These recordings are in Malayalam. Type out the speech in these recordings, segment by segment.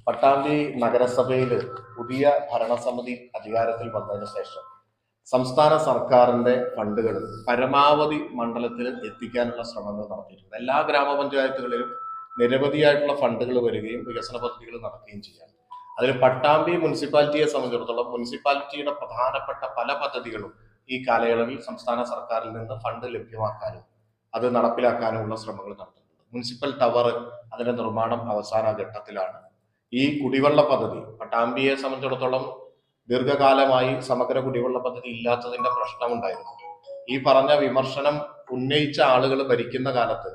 പട്ടാമ്പി നഗരസഭയിൽ പുതിയ ഭരണസമിതി അധികാരത്തിൽ വന്നതിന് ശേഷം സംസ്ഥാന സർക്കാരിന്റെ ഫണ്ടുകൾ പരമാവധി മണ്ഡലത്തിൽ എത്തിക്കാനുള്ള ശ്രമങ്ങൾ നടത്തിയിട്ടുണ്ട്. എല്ലാ ഗ്രാമപഞ്ചായത്തുകളിലും നിരവധിയായിട്ടുള്ള ഫണ്ടുകൾ വരികയും വികസന പദ്ധതികൾ നടക്കുകയും ചെയ്യാം. അതിൽ പട്ടാമ്പി മുനിസിപ്പാലിറ്റിയെ സംബന്ധിച്ചിടത്തോളം മുനിസിപ്പാലിറ്റിയുടെ പ്രധാനപ്പെട്ട പല പദ്ധതികളും ഈ കാലയളവിൽ സംസ്ഥാന സർക്കാരിൽ നിന്ന് ഫണ്ട് ലഭ്യമാക്കാനും അത് നടപ്പിലാക്കാനുമുള്ള ശ്രമങ്ങൾ നടത്തുന്നുണ്ട്. മുനിസിപ്പൽ ടവർ അതിന്റെ നിർമ്മാണം അവസാന ഘട്ടത്തിലാണ്. ഈ കുടിവെള്ള പദ്ധതി പട്ടാമ്പിയെ സംബന്ധിച്ചിടത്തോളം ദീർഘകാലമായി സമഗ്ര കുടിവെള്ള പദ്ധതി ഇല്ലാത്തതിന്റെ പ്രശ്നമുണ്ടായിരുന്നു. ഈ പറഞ്ഞ വിമർശനം ഉന്നയിച്ച ആളുകൾ ഭരിക്കുന്ന കാലത്ത്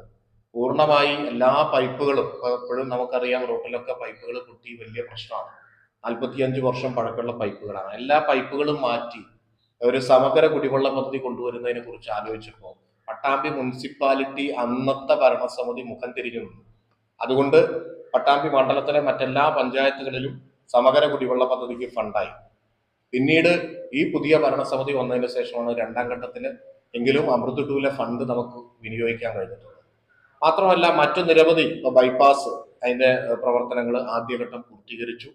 പൂർണ്ണമായി എല്ലാ പൈപ്പുകളും, എപ്പോഴും നമുക്കറിയാം റോട്ടിലൊക്കെ പൈപ്പുകൾ പൊട്ടി വലിയ പ്രശ്നമാണ്. 45 വർഷം പഴക്കമുള്ള പൈപ്പുകളാണ്. എല്ലാ പൈപ്പുകളും മാറ്റി ഒരു സമഗ്ര കുടിവെള്ള പദ്ധതി കൊണ്ടുവരുന്നതിനെ കുറിച്ച് ആലോചിച്ചപ്പോൾ പട്ടാമ്പി മുനിസിപ്പാലിറ്റി അന്നത്തെ ഭരണസമിതി മുഖം തിരിഞ്ഞു നിന്നു. അതുകൊണ്ട് പട്ടാമ്പി മണ്ഡലത്തിലെ മറ്റെല്ലാ പഞ്ചായത്തുകളിലും സമഗ്ര കുടിവെള്ള പദ്ധതിക്ക് ഫണ്ടായി. പിന്നീട് ഈ പുതിയ ഭരണസമിതി വന്നതിന് ശേഷമാണ് രണ്ടാം ഘട്ടത്തിൽ എങ്കിലും അമൃത് 2 ഫണ്ട് നമുക്ക് വിനിയോഗിക്കാൻ കഴിഞ്ഞിട്ടുള്ളത്. മാത്രമല്ല മറ്റു നിരവധി ബൈപ്പാസ് അതിന്റെ പ്രവർത്തനങ്ങൾ ആദ്യഘട്ടം പൂർത്തീകരിച്ചു.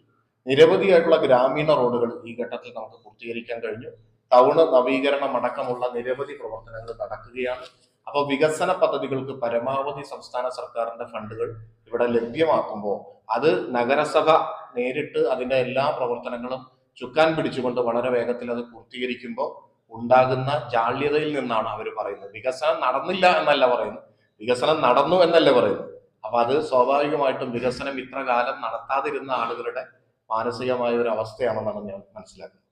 നിരവധിയായിട്ടുള്ള ഗ്രാമീണ റോഡുകൾ ഈ ഘട്ടത്തിൽ നമുക്ക് പൂർത്തീകരിക്കാൻ കഴിഞ്ഞു. ടൗണ് നവീകരണം അടക്കമുള്ള നിരവധി പ്രവർത്തനങ്ങൾ നടക്കുകയാണ്. അപ്പോൾ വികസന പദ്ധതികൾക്ക് പരമാവധി സംസ്ഥാന സർക്കാരിന്റെ ഫണ്ടുകൾ ഇവിടെ ലഭ്യമാക്കുമ്പോൾ അത് നഗരസഭ നേരിട്ട് അതിന്റെ എല്ലാ പ്രവർത്തനങ്ങളും ചുക്കാൻ പിടിച്ചുകൊണ്ട് വളരെ വേഗത്തിൽ അത് പൂർത്തീകരിക്കുമ്പോൾ ഉണ്ടാകുന്ന ജാള്യതയിൽ നിന്നാണ് അവർ പറയുന്നത്. വികസനം നടന്നില്ല എന്നല്ല പറയുന്നത്, വികസനം നടന്നു എന്നല്ല പറയുന്നത്. അപ്പൊ അത് സ്വാഭാവികമായിട്ടും വികസനം ഇത്ര കാലം നടത്താതിരുന്ന ആളുകളുടെ മാനസികമായ ഒരു അവസ്ഥയാണെന്നാണ് ഞാൻ മനസ്സിലാക്കുന്നത്.